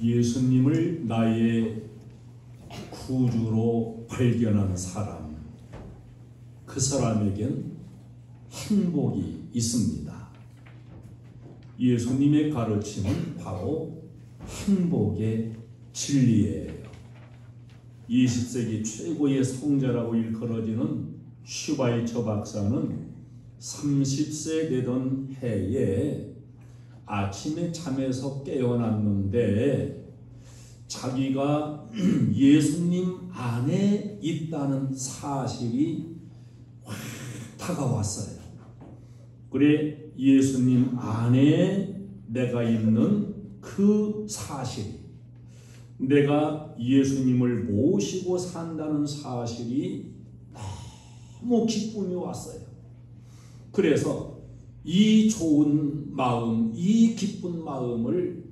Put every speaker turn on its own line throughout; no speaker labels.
예수님을 나의 구주로 발견한 사람, 그 사람에겐 행복이 있습니다. 예수님의 가르침은 바로 행복의 진리예요. 20세기 최고의 성자라고 일컬어지는 슈바이처 박사는 30세 되던 해에 아침에 잠에서 깨어났는데 자기가 예수님 안에 있다는 사실이 확 다가왔어요. 그래, 예수님 안에 내가 있는 그 사실이, 내가 예수님을 모시고 산다는 사실이 너무 기쁨이 왔어요. 그래서 이 좋은 마음, 이 기쁜 마음을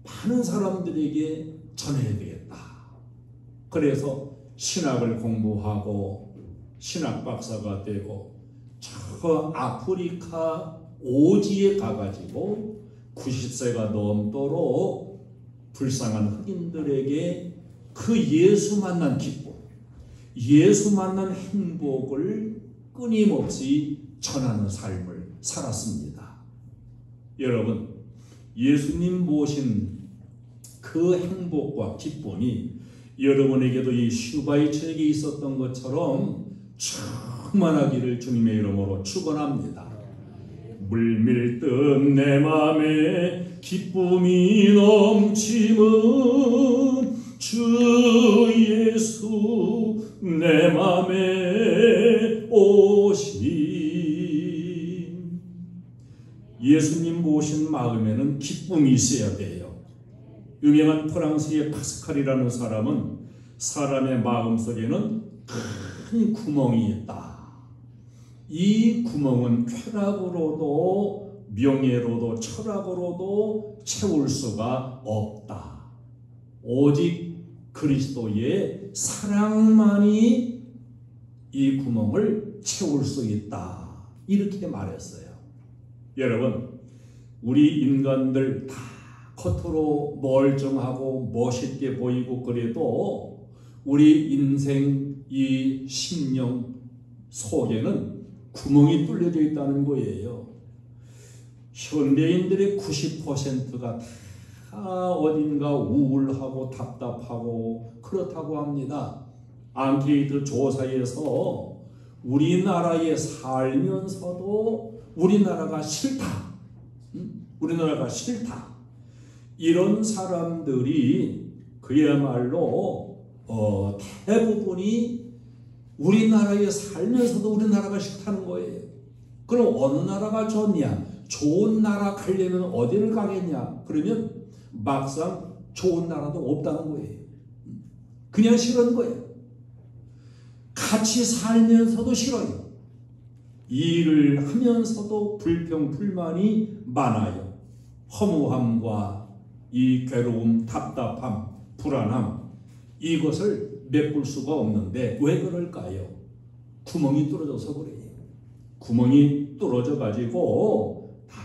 많은 사람들에게 전해야 되겠다. 그래서 신학을 공부하고 신학 박사가 되고 저 아프리카 오지에 가가지고 90세가 넘도록 불쌍한 흑인들에게 그 예수 만난 기쁨, 예수 만난 행복을 끊임없이 전하는 삶을 살았습니다. 여러분, 예수님 모신 그 행복과 기쁨이 여러분에게도 이 슈바이처에게 있었던 것처럼 충만하기를 주님의 이름으로 축원합니다. 물밀듯 내 맘에 기쁨이 넘치는 주 예수 내 맘에 오신, 예수님 모신 마음에는 기쁨이 있어야 돼요. 유명한 프랑스의 파스칼이라는 사람은 사람의 마음속에는 큰 구멍이 있다. 이 구멍은 쾌락으로도 명예로도 철학으로도 채울 수가 없다. 오직 그리스도의 사랑만이 이 구멍을 채울 수 있다. 이렇게 말했어요. 여러분, 우리 인간들 다 겉으로 멀쩡하고 멋있게 보이고 그래도 우리 인생 이 심령 속에는 구멍이 뚫려져 있다는 거예요. 현대인들의 90%가 다 어딘가 우울하고 답답하고 그렇다고 합니다. 앙케이트 조사에서 우리나라에 살면서도 우리나라가 싫다. 우리나라가 싫다. 이런 사람들이 그야말로 대부분이 우리나라에 살면서도 우리나라가 싫다는 거예요. 그럼 어느 나라가 좋냐? 좋은 나라 가려면 어디를 가겠냐? 그러면 막상 좋은 나라도 없다는 거예요. 그냥 싫은 거예요. 같이 살면서도 싫어요. 일을 하면서도 불평, 불만이 많아요. 허무함과 이 괴로움, 답답함, 불안함, 이것을 메꿀 수가 없는데 왜 그럴까요? 구멍이 뚫어져서 그래요. 구멍이 뚫어져 가지고 다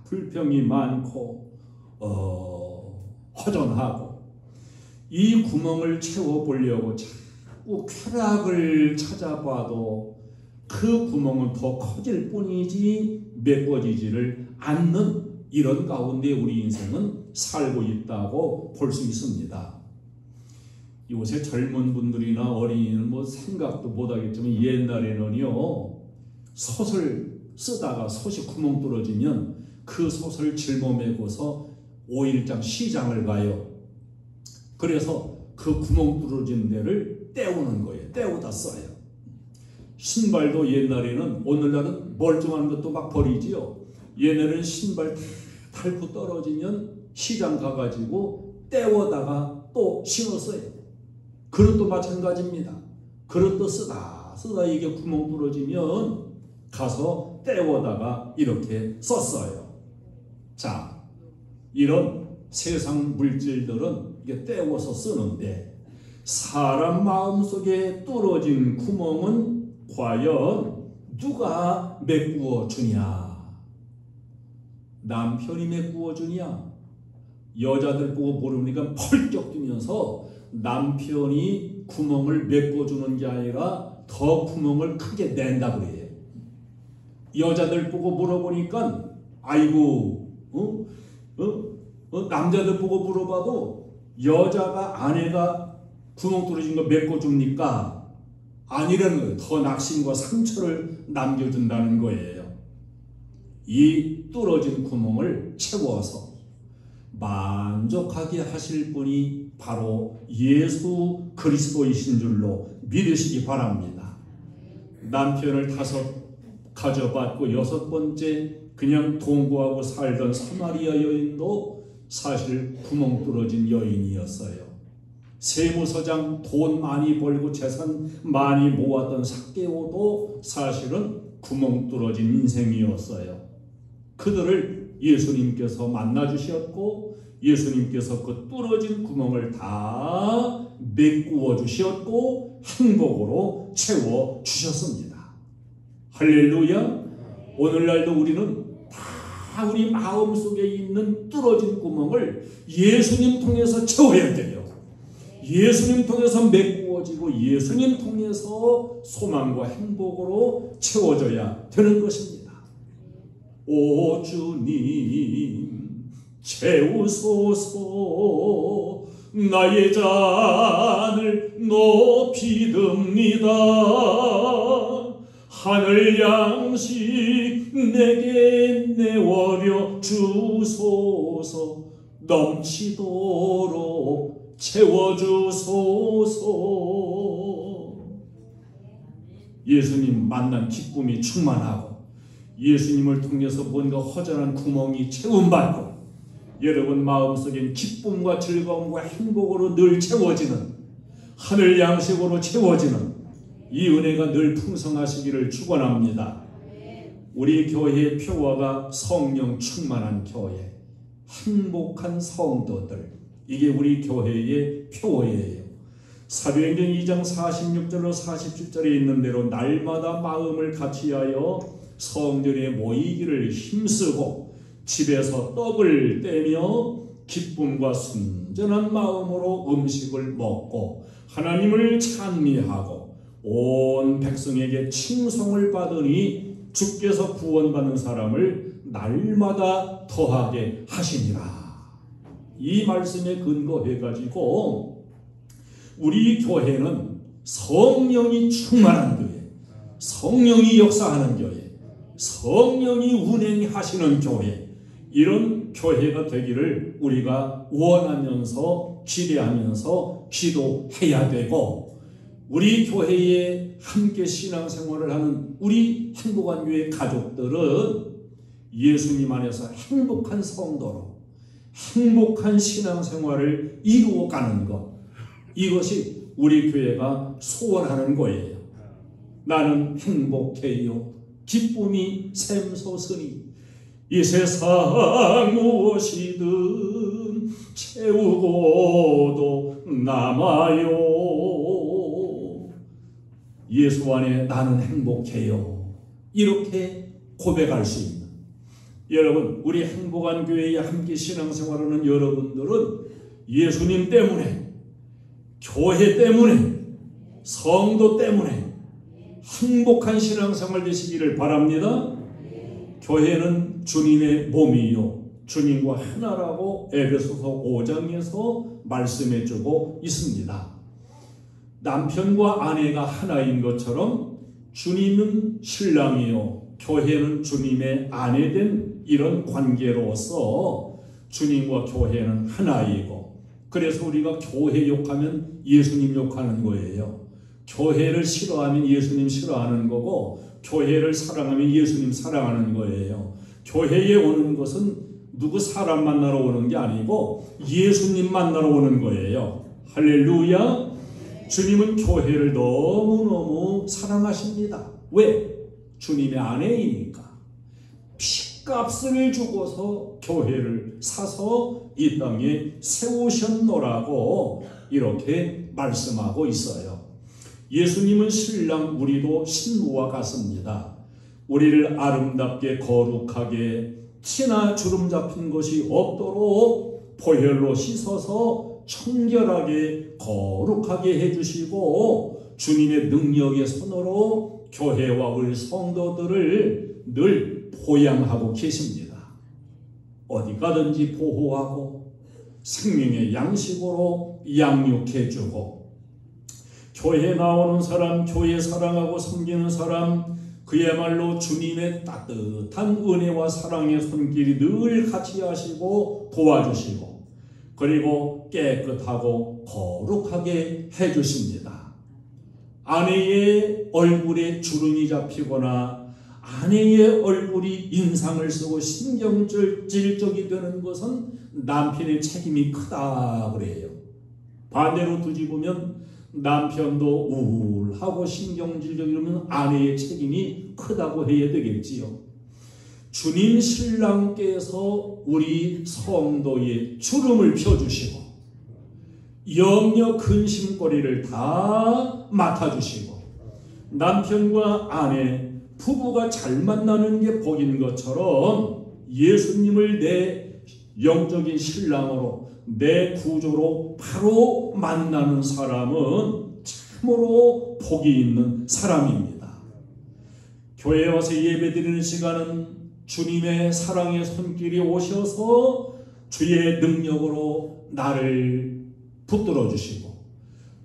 불평이 많고 허전하고, 이 구멍을 채워보려고 자꾸 쾌락을 찾아봐도 그 구멍은 더 커질 뿐이지 메꿔지지를 않는 이런 가운데 우리 인생은 살고 있다고 볼 수 있습니다. 요새 젊은 분들이나 어린이는 뭐 생각도 못하겠지만 옛날에는요, 솥을 쓰다가 솥이 구멍 뚫어지면 그 솥을 짊어매고서 5일장 시장을 가요. 그래서 그 구멍 뚫어진 데를 때우는 거예요. 때우다 써요. 신발도 옛날에는, 오늘날은 멀쩡한 것도 막 버리지요. 옛날에는 신발 닳고 떨어지면 시장 가가지고 때워다가 또 신었어요. 그릇도 마찬가지입니다. 그릇도 쓰다 이게 구멍 뚫어지면 가서 때워다가 이렇게 썼어요. 자, 이런 세상 물질들은 이게 때워서 쓰는데 사람 마음속에 뚫어진 구멍은 과연 누가 메꾸어 주냐? 남편이 메꾸어 주냐? 여자들 보고 모르니까 펄쩍 뛰면서 남편이 구멍을 메꿔주는 게 아니라 더 구멍을 크게 낸다 그래요. 여자들 보고 물어보니까 아이고 남자들 보고 물어봐도 여자가 아내가 구멍 뚫어진 거 메꿔줍니까? 아니라는 거예요. 더 낙심과 상처를 남겨준다는 거예요. 이 뚫어진 구멍을 채워서 만족하게 하실 분이 바로 예수 그리스도이신 줄로 믿으시기 바랍니다. 남편을 5 가져받고 6번째 그냥 동거하고 살던 사마리아 여인도 사실 구멍 뚫어진 여인이었어요. 세무서장 돈 많이 벌고 재산 많이 모았던 삭개오도 사실은 구멍 뚫어진 인생이었어요. 그들을 예수님께서 만나주셨고 예수님께서 그 뚫어진 구멍을 다 메꾸어 주셨고 행복으로 채워주셨습니다. 할렐루야. 오늘날도 우리는 다 우리 마음속에 있는 뚫어진 구멍을 예수님 통해서 채워야 돼요. 예수님 통해서 메꾸어지고 예수님 통해서 소망과 행복으로 채워져야 되는 것입니다. 오 주님 채우소서. 나의 잔을 높이 듭니다. 하늘 양식 내게 내어려 주소서. 넘치도록 채워주소서. 예수님 만난 기쁨이 충만하고 예수님을 통해서 뭔가 허전한 구멍이 채움받고 여러분 마음속엔 기쁨과 즐거움과 행복으로 늘 채워지는 하늘 양식으로 채워지는 이 은혜가 늘 풍성하시기를 축원합니다. 우리 교회의 표어가 성령 충만한 교회, 행복한 성도들, 이게 우리 교회의 표어예요. 사도행전 2장 46절로 47절에 있는 대로 날마다 마음을 같이하여 성전에 모이기를 힘쓰고 집에서 떡을 떼며 기쁨과 순전한 마음으로 음식을 먹고 하나님을 찬미하고 온 백성에게 칭송을 받으니 주께서 구원받는 사람을 날마다 더하게 하시니라. 이 말씀에 근거해가지고 우리 교회는 성령이 충만한 교회, 성령이 역사하는 교회, 성령이 운행하시는 교회, 이런 교회가 되기를 우리가 원하면서 기대하면서 기도해야 되고, 우리 교회에 함께 신앙생활을 하는 우리 행복한 교회 가족들은 예수님 안에서 행복한 성도로 행복한 신앙생활을 이루어가는 것, 이것이 우리 교회가 소원하는 거예요. 나는 행복해요. 기쁨이 샘솟으니 이 세상 무엇이든 채우고도 남아요. 예수 안에 나는 행복해요. 이렇게 고백할 수 있는, 여러분, 우리 행복한 교회에 함께 신앙생활하는 여러분들은 예수님 때문에, 교회 때문에, 성도 때문에 행복한 신앙생활 되시기를 바랍니다. 교회는 주님의 몸이요 주님과 하나라고 에베소서 5장에서 말씀해주고 있습니다. 남편과 아내가 하나인 것처럼 주님은 신랑이요 교회는 주님의 아내된 이런 관계로서 주님과 교회는 하나이고, 그래서 우리가 교회 욕하면 예수님 욕하는 거예요. 교회를 싫어하면 예수님 싫어하는 거고, 교회를 사랑하면 예수님 사랑하는 거예요. 교회에 오는 것은 누구 사람 만나러 오는 게 아니고 예수님 만나러 오는 거예요. 할렐루야. 주님은 교회를 너무너무 사랑하십니다. 왜? 주님의 아내이니까. 핏값을 주고서 교회를 사서 이 땅에 세우셨노라고 이렇게 말씀하고 있어요. 예수님은 신랑, 우리도 신부와 같습니다. 우리를 아름답게 거룩하게 티나 주름 잡힌 것이 없도록 보혈로 씻어서 청결하게 거룩하게 해주시고 주님의 능력의 손으로 교회와 우리 성도들을 늘 보양하고 계십니다. 어디 가든지 보호하고 생명의 양식으로 양육해주고 교회 나오는 사람, 교회 사랑하고 섬기는 사람 그야말로 주님의 따뜻한 은혜와 사랑의 손길이 늘 같이 하시고 도와주시고 그리고 깨끗하고 거룩하게 해주십니다. 아내의 얼굴에 주름이 잡히거나 아내의 얼굴이 인상을 쓰고 신경질적이 되는 것은 남편의 책임이 크다 그래요. 반대로 뒤집으면 남편도 우울하고 신경질적이면 아내의 책임이 크다고 해야 되겠지요. 주님 신랑께서 우리 성도의 주름을 펴주시고 염려 근심거리를 다 맡아주시고 남편과 아내 부부가 잘 만나는 게 복인 것처럼 예수님을 내 영적인 신랑으로 내 구조로 바로 만나는 사람은 참으로 복이 있는 사람입니다. 교회에 와서 예배드리는 시간은 주님의 사랑의 손길이 오셔서 주의 능력으로 나를 붙들어 주시고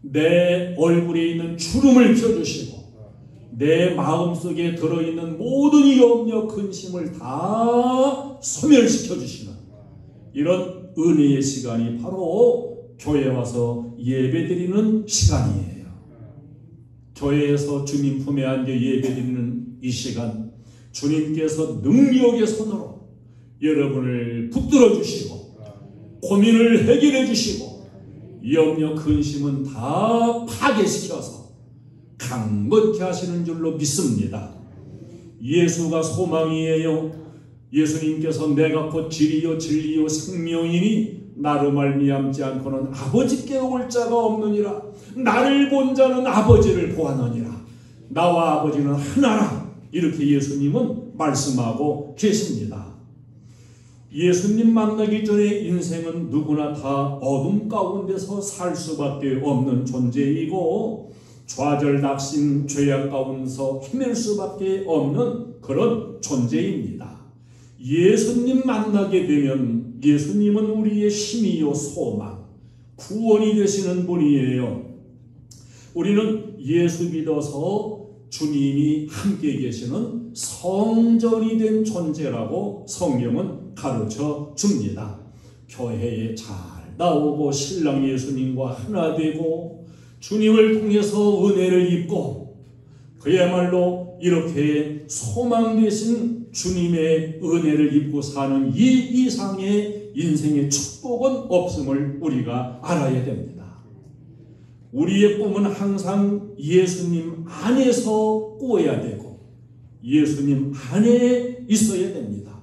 내 얼굴에 있는 주름을 펴주시고 내 마음속에 들어있는 모든 염려 근심을 다 소멸시켜 주시는 이런 은혜의 시간이 바로 교회에 와서 예배드리는 시간이에요. 교회에서 주님 품에 안겨 예배드리는 이 시간 주님께서 능력의 손으로 여러분을 붙들어 주시고 고민을 해결해 주시고 염려 근심은 다 파괴시켜서 강건케 하시는 줄로 믿습니다. 예수가 소망이에요. 예수님께서 내가 곧 길이요 진리요 생명이니 나로 말미암지 않고는 아버지께 올 자가 없느니라. 나를 본 자는 아버지를 보았느니라. 나와 아버지는 하나라. 이렇게 예수님은 말씀하고 계십니다. 예수님 만나기 전에 인생은 누구나 다 어둠 가운데서 살 수밖에 없는 존재이고 좌절낙심 죄악 가운데서 헤맬 수밖에 없는 그런 존재입니다. 예수님 만나게 되면 예수님은 우리의 힘이요 소망, 구원이 되시는 분이에요. 우리는 예수 믿어서 주님이 함께 계시는 성전이 된 존재라고 성경은 가르쳐 줍니다. 교회에 잘 나오고 신랑 예수님과 하나 되고 주님을 통해서 은혜를 입고 그야말로 이렇게 소망 되신 주님의 은혜를 입고 사는 이 이상의 인생의 축복은 없음을 우리가 알아야 됩니다. 우리의 꿈은 항상 예수님 안에서 꾸어야 되고 예수님 안에 있어야 됩니다.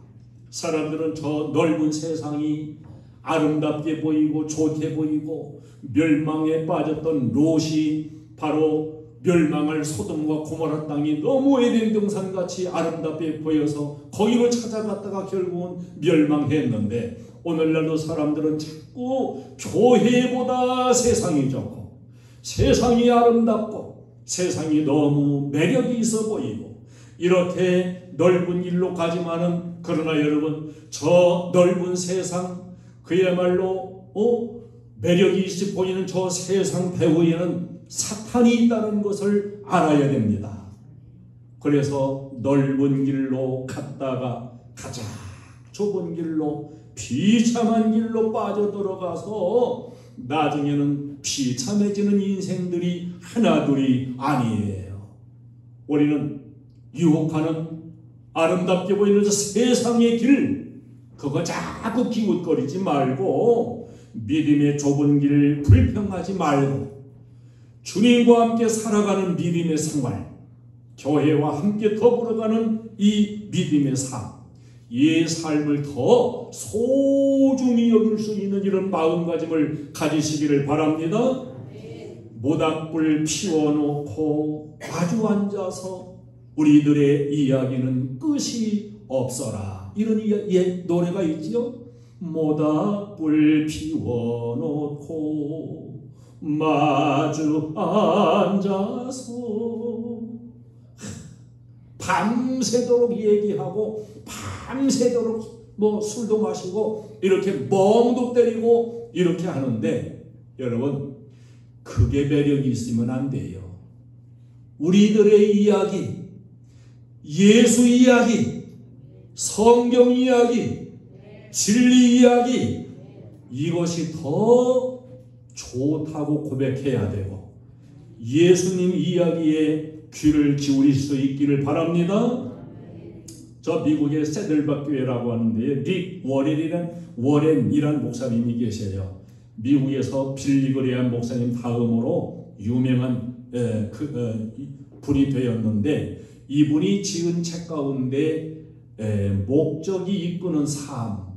사람들은 저 넓은 세상이 아름답게 보이고 좋게 보이고 멸망에 빠졌던 롯이 바로 멸망할 소돔과 고모라 땅이 너무 에덴 동산같이 아름답게 보여서 거기로 찾아갔다가 결국은 멸망했는데 오늘날도 사람들은 자꾸 교회보다 세상이 좋고 세상이 아름답고 세상이 너무 매력이 있어 보이고 이렇게 넓은 길로 가지만은 그러나 여러분 저 넓은 세상 그야말로 매력이 있어 보이는 저 세상 배후에는 사탄이 있다는 것을 알아야 됩니다. 그래서 넓은 길로 갔다가 가장 좁은 길로 비참한 길로 빠져들어가서 나중에는 비참해지는 인생들이 하나둘이 아니에요. 우리는 유혹하는 아름답게 보이는 세상의 길 그거 자꾸 기웃거리지 말고 믿음의 좁은 길 불평하지 말고 주님과 함께 살아가는 믿음의 생활 교회와 함께 더불어가는 이 믿음의 삶 이 삶을 더 소중히 여길 수 있는 이런 마음가짐을 가지시기를 바랍니다. 모닥불 피워놓고 마주 앉아서 우리들의 이야기는 끝이 없어라 이런 노래가 있지요. 모닥불 피워놓고 마주 앉아서 밤새도록 얘기하고 밤새도록 뭐 술도 마시고 이렇게 멍도 때리고 이렇게 하는데, 여러분 그게 매력이 있으면 안 돼요. 우리들의 이야기, 예수 이야기, 성경 이야기, 진리 이야기, 이것이 더 좋다고 고백해야 되고 예수님 이야기에 귀를 기울일 수 있기를 바랍니다. 저 미국의 세들박 교회라고 하는데 릭 워렌이라는 목사님이 계세요. 미국에서 빌리그레암 목사님 다음으로 유명한 분이 되었는데, 이분이 지은 책 가운데 목적이 이끄는 삶,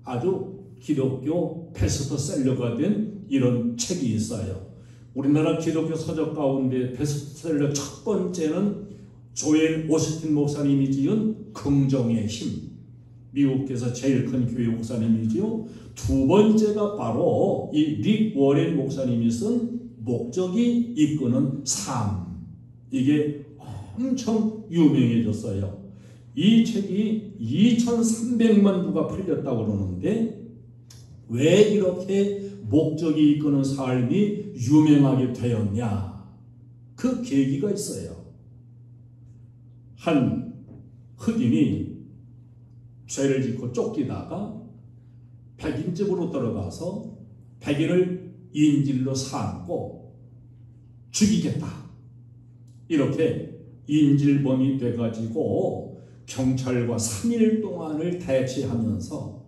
아주 기독교 베스트셀러가 된 이런 책이 있어요. 우리나라 기독교 서적 가운데 베스트셀러 첫 번째는 조엘 오스틴 목사님이 지은 긍정의 힘, 미국에서 제일 큰 교회 목사님이지요. 두 번째가 바로 이 릭 워렌 목사님이 쓴 목적이 이끄는 삶, 이게 엄청 유명해졌어요. 이 책이 2,300만 부가 팔렸다고 그러는데, 왜 이렇게 목적이 이끄는 삶이 유명하게 되었냐? 그 계기가 있어요. 한 흑인이 죄를 짓고 쫓기다가 백인 집으로 들어가서 백인을 인질로 삼고 죽이겠다, 이렇게 인질범이 돼가지고 경찰과 3일 동안을 대치하면서,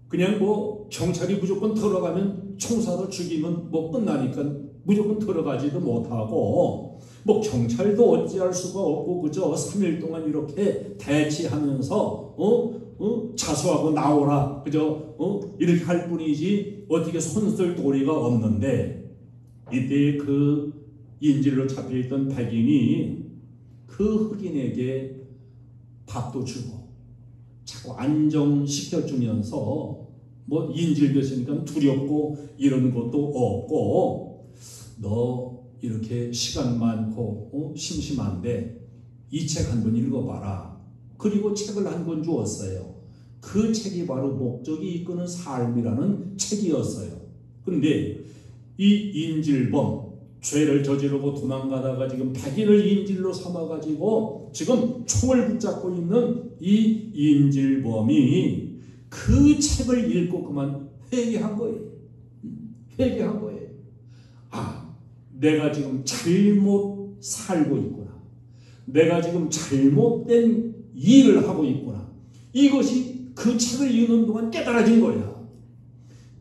그냥 뭐 경찰이 무조건 들어가면 총사로 죽이면 뭐 끝나니까 무조건 들어가지도 못하고, 뭐 경찰도 어찌할 수가 없고 그저 3일 동안 이렇게 대치하면서 자수하고 나오라 그저 이렇게 할 뿐이지 어떻게 손쓸 도리가 없는데, 이때 그 인질로 잡혀있던 백인이 그 흑인에게 밥도 주고 자꾸 안정시켜주면서, 뭐 인질됐으니까 두렵고 이런 것도 없고, 너 이렇게 시간 많고 심심한데 이 책 한 권 읽어봐라. 그리고 책을 한 권 주었어요. 그 책이 바로 목적이 이끄는 삶이라는 책이었어요. 그런데 이 인질범, 죄를 저지르고 도망가다가 지금 백인을 인질로 삼아가지고 지금 총을 붙잡고 있는 이 인질범이 그 책을 읽고 그만 회개한 거예요. 회개한 거예요. 아, 내가 지금 잘못 살고 있구나. 내가 지금 잘못된 일을 하고 있구나. 이것이 그 책을 읽는 동안 깨달아진 거야.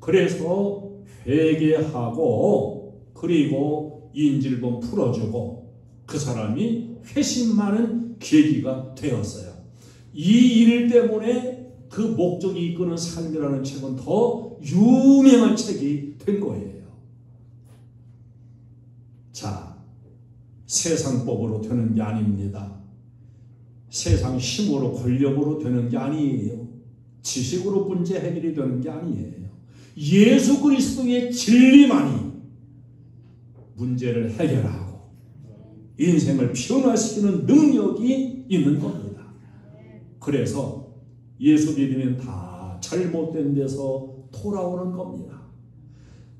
그래서 회개하고 그리고 인질범 풀어주고 그 사람이 회심하는 계기가 되었어요. 이 일 때문에 그 목적이 이끄는 삶이라는 책은 더 유명한 책이 된 거예요. 자, 세상법으로 되는 게 아닙니다. 세상 힘으로 권력으로 되는 게 아니에요. 지식으로 문제 해결이 되는 게 아니에요. 예수 그리스도의 진리만이 문제를 해결하고 인생을 변화시키는 능력이 있는 겁니다. 그래서 예수 믿으면 다 잘못된 데서 돌아오는 겁니다.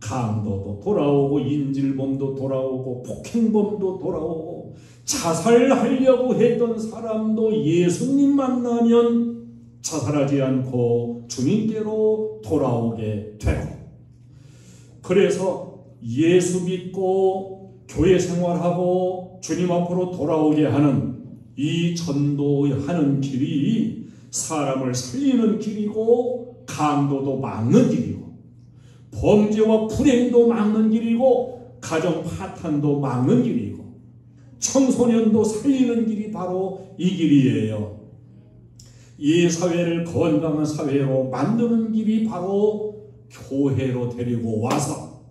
강도도 돌아오고 인질범도 돌아오고 폭행범도 돌아오고 자살하려고 했던 사람도 예수님 만나면 자살하지 않고 주님께로 돌아오게 되고, 그래서 예수 믿고 교회 생활하고 주님 앞으로 돌아오게 하는 이 전도하는 길이 사람을 살리는 길이고, 강도도 막는 길이고, 범죄와 불행도 막는 길이고, 가정 파탄도 막는 길이고, 청소년도 살리는 길이 바로 이 길이에요. 이 사회를 건강한 사회로 만드는 길이 바로 교회로 데리고 와서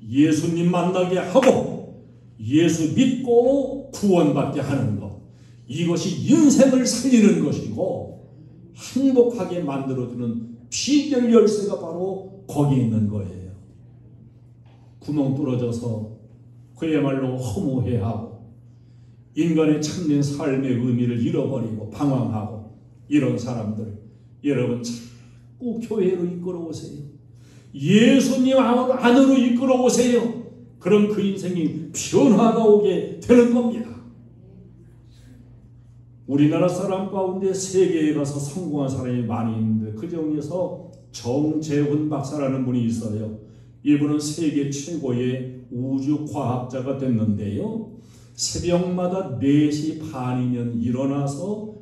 예수님 만나게 하고 예수 믿고 구원받게 하는 것, 이것이 인생을 살리는 것이고 행복하게 만들어주는 비결 열쇠가 바로 거기 있는 거예요. 구멍 뚫어져서 그야말로 허무해하고 인간의 참된 삶의 의미를 잃어버리고 방황하고 이런 사람들, 여러분 자꾸 교회로 이끌어오세요. 예수님 안으로 이끌어오세요. 그럼 그 인생이 변화가 오게 되는 겁니다. 우리나라 사람 가운데 세계에 가서 성공한 사람이 많이 있는데 그 중에서 정재훈 박사라는 분이 있어요. 이분은 세계 최고의 우주과학자가 됐는데요. 새벽마다 4시 반이면 일어나서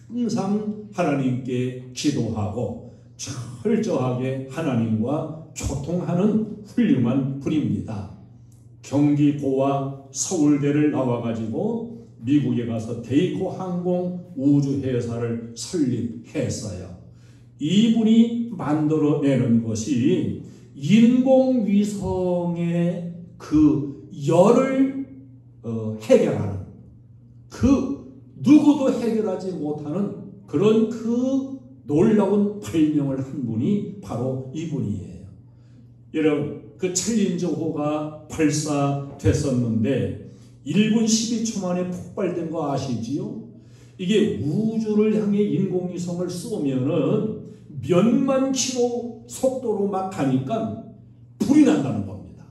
항상 하나님께 기도하고 철저하게 하나님과 소통하는 훌륭한 분입니다. 경기고와 서울대를 나와가지고 미국에 가서 데이코 항공 우주회사를 설립했어요. 이분이 만들어내는 것이 인공위성의 그 열을 해결하는, 그 누구도 해결하지 못하는 그런 그 놀라운 발명을 한 분이 바로 이분이에요. 여러분, 그 챌린저호가 발사됐었는데 1분 12초 만에 폭발된 거 아시지요? 이게 우주를 향해 인공위성을 쏘면은 몇만 킬로 속도로 막 가니까 불이 난다는 겁니다.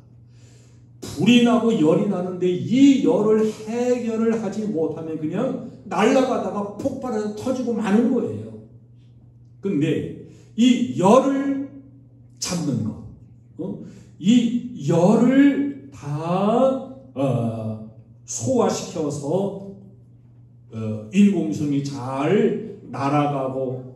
불이 나고 열이 나는데 이 열을 해결을 하지 못하면 그냥 날아가다가 폭발해서 터지고 마는 거예요. 근데 이 열을 잡는 거, 이 열을 다 소화시켜서 인공위성이 잘 날아가고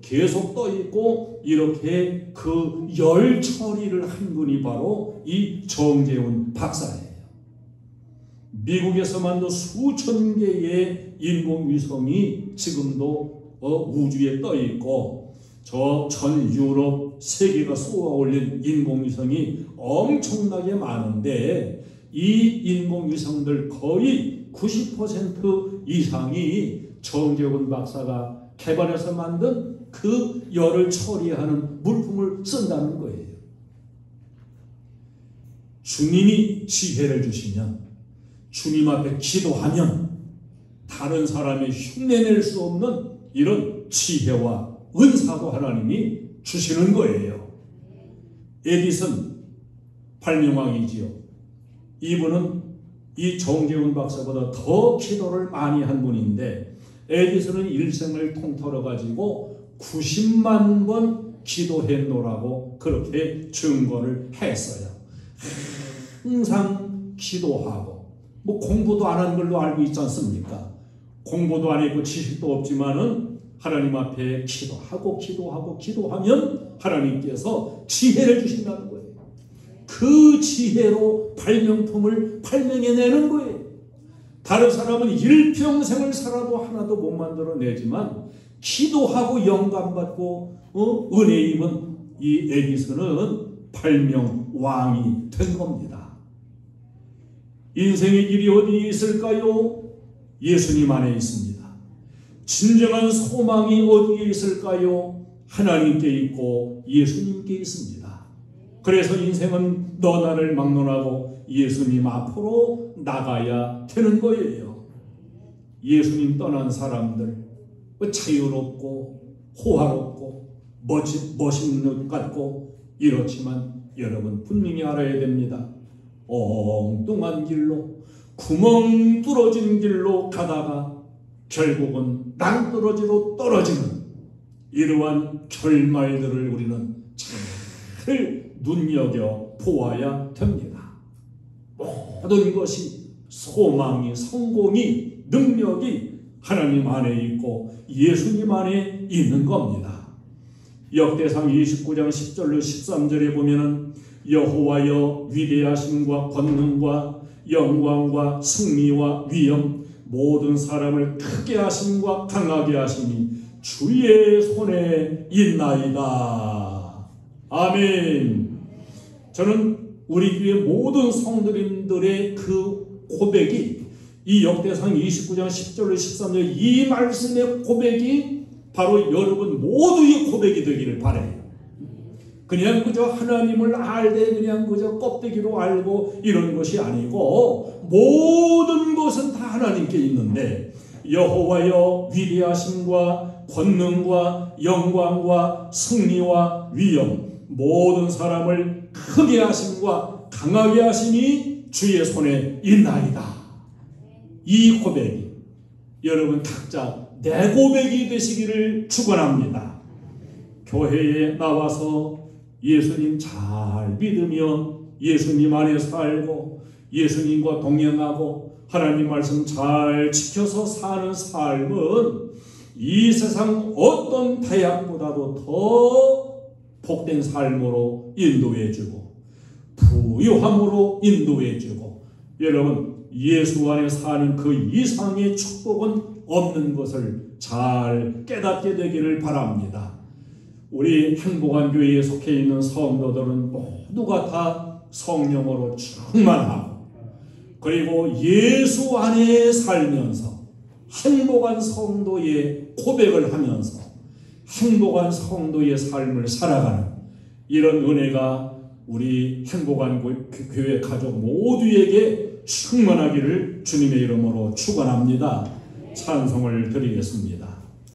계속 떠 있고 이렇게 그 열 처리를 한 분이 바로 이 정재훈 박사예요. 미국에서만도 수천 개의 인공위성이 지금도 우주에 떠 있고 저 전 유럽 세계가 쏘아 올린 인공위성이 엄청나게 많은데 이 인공위성들 거의 90% 이상이 정재훈 박사가 개발해서 만든 그 열을 처리하는 물품을 쓴다는 거예요. 주님이 지혜를 주시면, 주님 앞에 기도하면 다른 사람이 흉내낼 수 없는 이런 지혜와 은사도 하나님이 주시는 거예요. 에디슨 발명왕이지요. 이분은 이 정재훈 박사보다 더 기도를 많이 한 분인데 에디슨은 일생을 통틀어 가지고 90만 번 기도했노라고 그렇게 증거를 했어요. 항상 기도하고 뭐 공부도 안 한 걸로 알고 있지 않습니까? 공부도 안 했고 지식도 없지만은 하나님 앞에 기도하면 하나님께서 지혜를 주신다는 거예요. 그 지혜로 발명품을 발명해내는 거예요. 다른 사람은 일평생을 살아도 하나도 못 만들어내지만 기도하고 영감받고 은혜 입은 이 에디슨은 발명왕이 된 겁니다. 인생의 길이 어디에 있을까요? 예수님 안에 있습니다. 진정한 소망이 어디에 있을까요? 하나님께 있고 예수님께 있습니다. 그래서 인생은 너 나를 막론하고 예수님 앞으로 나가야 되는 거예요. 예수님 떠난 사람들 자유롭고 호화롭고 멋있는 것 같고 이렇지만 여러분 분명히 알아야 됩니다. 엉뚱한 길로 구멍 뚫어진 길로 가다가 결국은 낭떠러지로 떨어지는 이러한 결말들을 우리는 잘 눈여겨 보아야 됩니다. 모든 것이 소망이, 성공이, 능력이 하나님 안에 있고 예수님 안에 있는 겁니다. 역대상 29장 10절로 13절에 보면은 여호와여 위대하심과 권능과 영광과 승리와 위엄 모든 사람을 크게 하심과 강하게 하심이 주의 손에 있나이다. 아멘. 저는 우리 교회 모든 성도님들의 그 고백이 이 역대상 29장 10절로 13절 이 말씀의 고백이 바로 여러분 모두의 고백이 되기를 바래요. 그냥 그저 하나님을 알되 그냥 그저 껍데기로 알고 이런 것이 아니고 모든 것은 다 하나님께 있는데 여호와여 위대하심과 권능과 영광과 승리와 위엄 모든 사람을 크게 하심과 강하게 하심이 주의 손에 있나이다. 이 고백이 여러분 각자 내 고백이 되시기를 축원합니다. 교회에 나와서 예수님 잘 믿으며 예수님 안에 살고 예수님과 동행하고 하나님 말씀 잘 지켜서 사는 삶은 이 세상 어떤 타약보다도 더 복된 삶으로 인도해주고 부유함으로 인도해주고 여러분 예수 안에 사는 그 이상의 축복은 없는 것을 잘 깨닫게 되기를 바랍니다. 우리 행복한 교회에 속해 있는 성도들은 모두가 다 성령으로 충만하고 그리고 예수 안에 살면서 행복한 성도의 고백을 하면서 행복한 성도의 삶을 살아가는 이런 은혜가 우리 행복한 교회 가족 모두에게 충만하기를 주님의 이름으로 축원합니다. 찬송을 드리겠습니다.